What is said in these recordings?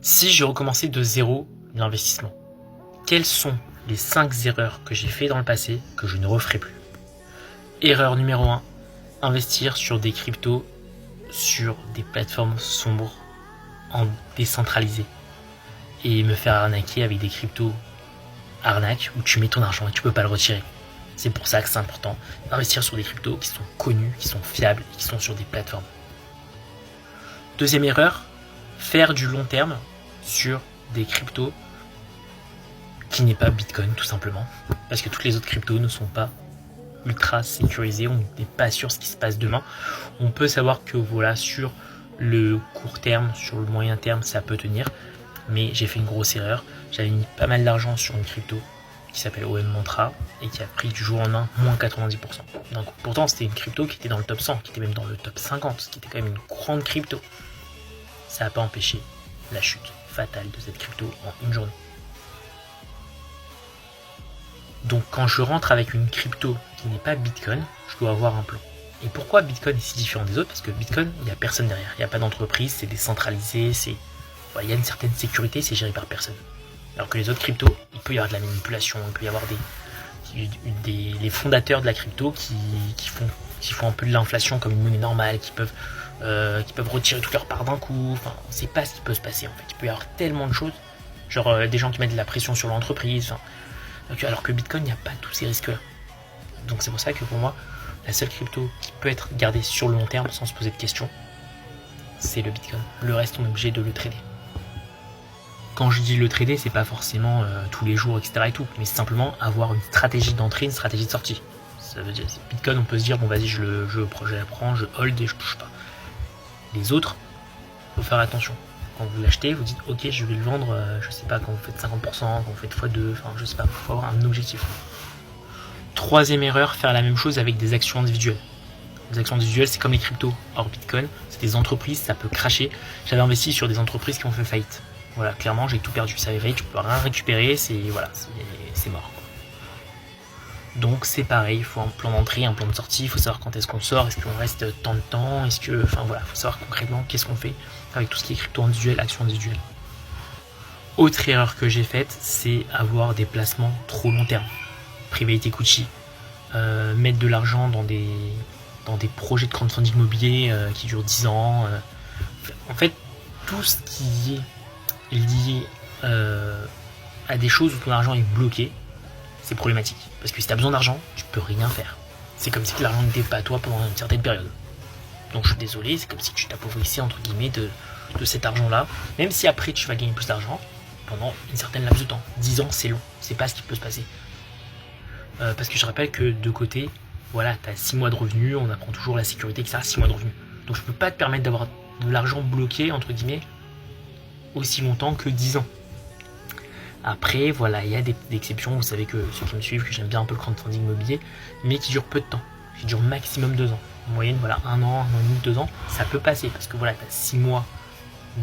Si je recommençais de zéro l'investissement, quelles sont les 5 erreurs que j'ai fait dans le passé que je ne referai plus? Erreur numéro 1, investir sur des cryptos, sur des plateformes sombres, en décentralisé. Et me faire arnaquer avec des cryptos arnaques où tu mets ton argent et tu peux pas le retirer. C'est pour ça que c'est important d'investir sur des cryptos qui sont connus, qui sont fiables et qui sont sur des plateformes. Deuxième erreur, faire du long terme sur des cryptos qui n'est pas Bitcoin tout simplement. Parce que toutes les autres cryptos ne sont pas ultra sécurisées, on n'est pas sûr ce qui se passe demain. On peut savoir que voilà, sur le court terme, sur le moyen terme, ça peut tenir. Mais j'ai fait une grosse erreur. J'avais mis pas mal d'argent sur une crypto qui s'appelle OM Mantra et qui a pris du jour au lendemain moins 90%. Donc pourtant c'était une crypto qui était dans le top 100, qui était même dans le top 50, ce qui était quand même une grande crypto. Ça n'a pas empêché la chute fatale de cette crypto en une journée. Donc quand je rentre avec une crypto qui n'est pas Bitcoin, je dois avoir un plan. Et pourquoi Bitcoin est si différent des autres? Parce que Bitcoin, il n'y a personne derrière, il n'y a pas d'entreprise, c'est décentralisé, il y a une certaine sécurité, c'est géré par personne. Alors que les autres cryptos, il peut y avoir de la manipulation, il peut y avoir les fondateurs de la crypto qui font un peu de l'inflation comme une monnaie normale, qui peuvent retirer toute leur part d'un coup. Enfin, on ne sait pas ce qui peut se passer en fait. Il peut y avoir tellement de choses, genre des gens qui mettent de la pression sur l'entreprise. Alors que Bitcoin, il n'y a pas tous ces risques-là. Donc c'est pour ça que pour moi, la seule crypto qui peut être gardée sur le long terme sans se poser de questions, c'est le Bitcoin. Le reste, on est obligé de le trader. Quand je dis le trader, c'est pas forcément tous les jours, etc. et tout, mais c'est simplement avoir une stratégie d'entrée, une stratégie de sortie. Ça veut dire, Bitcoin, on peut se dire, bon vas-y, je la prends, je hold et je touche pas. Les autres, faut faire attention. Quand vous l'achetez, vous dites, ok, je vais le vendre, je sais pas, quand vous faites 50%, quand vous faites x2, enfin je sais pas, faut avoir un objectif. Troisième erreur, faire la même chose avec des actions individuelles. Les actions individuelles, c'est comme les cryptos hors Bitcoin, c'est des entreprises, ça peut cracher. J'avais investi sur des entreprises qui ont fait faillite. Voilà, clairement, j'ai tout perdu. Ça avait tu peux rien récupérer, c'est mort. Donc c'est pareil, il faut un plan d'entrée, un plan de sortie, il faut savoir quand est-ce qu'on sort, est-ce qu'on reste tant de temps, il faut savoir concrètement qu'est-ce qu'on fait avec tout ce qui est crypto individuel, action individuelle. Autre erreur que j'ai faite, c'est avoir des placements trop long terme. Private equity, mettre de l'argent dans des projets de crowdfunding immobilier qui durent 10 ans. En fait, tout ce qui est lié à des choses où ton argent est bloqué, c'est problématique. Parce que si tu as besoin d'argent, tu peux rien faire. C'est comme si l'argent n'était pas à toi pendant une certaine période. Donc je suis désolé, c'est comme si tu t'appauvrissais entre guillemets de cet argent-là. Même si après tu vas gagner plus d'argent, pendant une certaine laps de temps. 10 ans, c'est long. C'est pas ce qui peut se passer. Parce que je rappelle que de côté, voilà, tu as 6 mois de revenus, on apprend toujours la sécurité, etc. 6 mois de revenus. Donc je peux pas te permettre d'avoir de l'argent bloqué, entre guillemets, aussi longtemps que 10 ans. Après, voilà, il y a des exceptions, vous savez que ceux qui me suivent, que j'aime bien un peu le crowdfunding immobilier, mais qui durent peu de temps, qui durent maximum 2 ans. En moyenne, voilà, 1 an, 1 an et demi, 2 ans, ça peut passer, parce que voilà, tu as 6 mois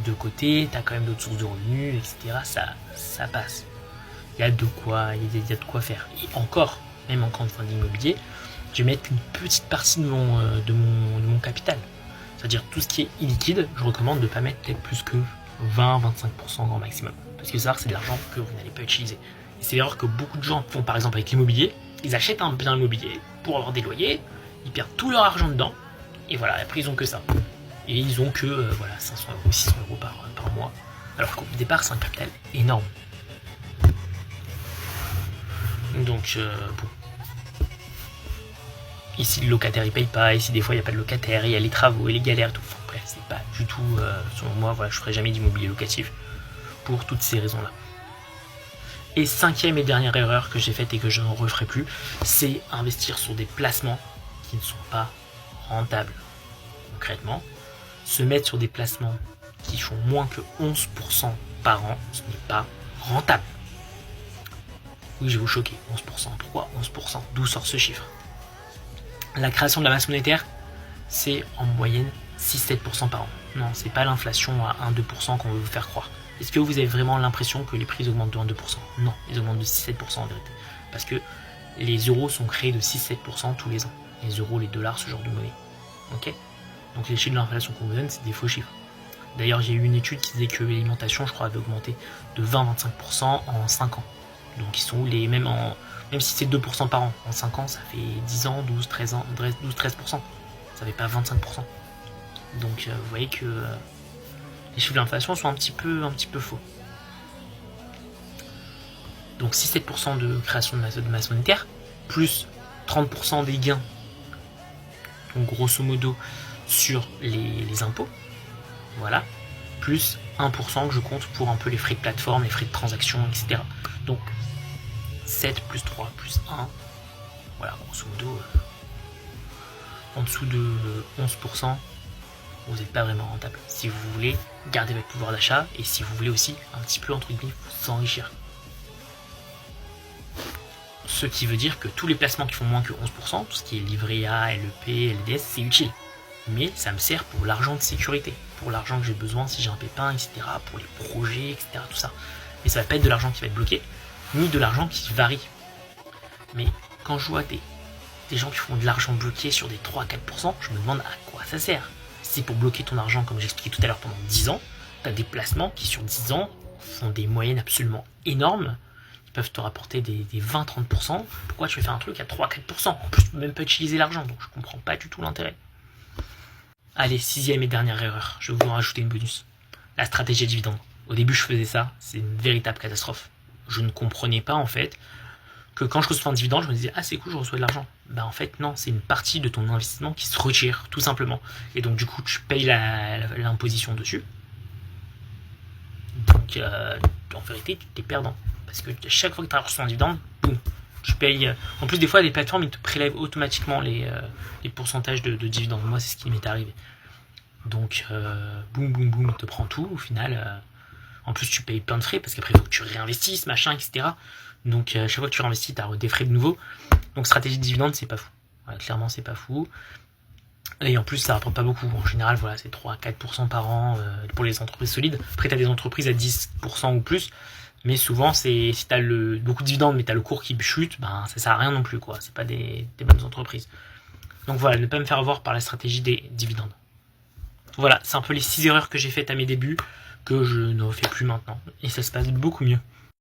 de côté, tu as quand même d'autres sources de revenus, etc. Ça passe. Il y a de quoi faire. Et encore, même en crowdfunding immobilier, je vais mettre une petite partie de mon capital. C'est-à-dire tout ce qui est illiquide, je recommande de ne pas mettre peut-être plus que 20-25% grand maximum. Parce que ça, c'est de l'argent que vous n'allez pas utiliser. Et c'est l'erreur que beaucoup de gens font par exemple avec l'immobilier. Ils achètent un bien immobilier pour avoir des loyers, ils perdent tout leur argent dedans, et voilà, après ils ont que ça. Et ils ont que 500 euros, 600 euros par mois. Alors qu'au départ, c'est un capital énorme. Donc, bon. Ici, le locataire il paye pas, ici, des fois, il n'y a pas de locataire, il y a les travaux et les galères, tout. Enfin, bref, c'est pas du tout, selon moi, voilà, je ferai jamais d'immobilier locatif pour toutes ces raisons-là. Et cinquième et dernière erreur que j'ai faite et que je n'en referai plus, c'est investir sur des placements qui ne sont pas rentables. Concrètement, se mettre sur des placements qui font moins que 11% par an, ce n'est pas rentable. Oui, je vais vous choquer, 11%. Pourquoi 11%? D'où sort ce chiffre? La création de la masse monétaire, c'est en moyenne 6-7% par an. Non, c'est pas l'inflation à 1-2% qu'on veut vous faire croire. Est-ce que vous avez vraiment l'impression que les prix augmentent de 1-2%? Non, ils augmentent de 6-7% en vérité. Parce que les euros sont créés de 6-7% tous les ans. Les euros, les dollars, ce genre de monnaie. Ok? Donc les chiffres de l'inflation qu'on vous donne, c'est des faux chiffres. D'ailleurs, j'ai eu une étude qui disait que l'alimentation, je crois, avait augmenté de 20-25% en 5 ans. Donc ils sont où les même si c'est 2% par an, en 5 ans, ça fait 10 ans, 12-13%. Ça fait pas 25%. Donc vous voyez que les chiffres de l'inflation sont un petit peu faux. Donc 6-7% de création de masse monétaire, plus 30% des gains, donc grosso modo sur les impôts, voilà, plus 1% que je compte pour un peu les frais de plateforme, les frais de transaction, etc. Donc 7 plus 3 plus 1, voilà, grosso modo, en dessous de 11%, vous n'êtes pas vraiment rentable. Si vous voulez garder votre pouvoir d'achat et si vous voulez aussi un petit peu, entre guillemets, vous enrichir. Ce qui veut dire que tous les placements qui font moins que 11%, tout ce qui est livret A, LEP, LDS, c'est utile. Mais ça me sert pour l'argent de sécurité, pour l'argent que j'ai besoin si j'ai un pépin, etc., pour les projets, etc., tout ça. Mais ça va pas être de l'argent qui va être bloqué, ni de l'argent qui varie. Mais quand je vois des gens qui font de l'argent bloqué sur des 3-4%, je me demande à quoi ça sert. Si pour bloquer ton argent, comme j'expliquais tout à l'heure, pendant 10 ans, tu as des placements qui sur 10 ans font des moyennes absolument énormes, peuvent te rapporter des 20-30%, pourquoi tu veux faire un truc à 3-4%? En plus, tu peux même pas utiliser l'argent, donc je comprends pas du tout l'intérêt. Allez, 6e et dernière erreur, je vais vous en rajouter une bonus. La stratégie à dividende. Au début, je faisais ça, c'est une véritable catastrophe. Je ne comprenais pas, en fait, que quand je reçois un dividende, je me disais, ah c'est cool, je reçois de l'argent. Bah en fait, non, c'est une partie de ton investissement qui se retire, tout simplement. Et donc, du coup, tu payes l'imposition dessus. Donc, en vérité, tu es perdant. Parce que chaque fois que tu as reçu un dividende, boum, tu payes. En plus, des fois, les plateformes, ils te prélèvent automatiquement les pourcentages de dividendes. Moi, c'est ce qui m'est arrivé. Donc, boum, boum, boum, te prends tout. Au final, en plus, tu payes plein de frais parce qu'après, il faut que tu réinvestisses, machin, etc. Donc, chaque fois que tu réinvestis, tu as des frais de nouveau. Donc, stratégie de dividende, c'est pas fou. Ouais, clairement, c'est pas fou. Et en plus, ça rapporte pas beaucoup. En général, voilà, c'est 3-4% par an pour les entreprises solides. Après, tu as des entreprises à 10% ou plus. Mais souvent, si tu as beaucoup de dividendes, mais tu as le cours qui chute, ben, ça sert à rien non plus, quoi. C'est pas des bonnes entreprises. Donc voilà, ne pas me faire avoir par la stratégie des dividendes. Voilà, c'est un peu les 6 erreurs que j'ai faites à mes débuts, que je ne refais plus maintenant. Et ça se passe beaucoup mieux.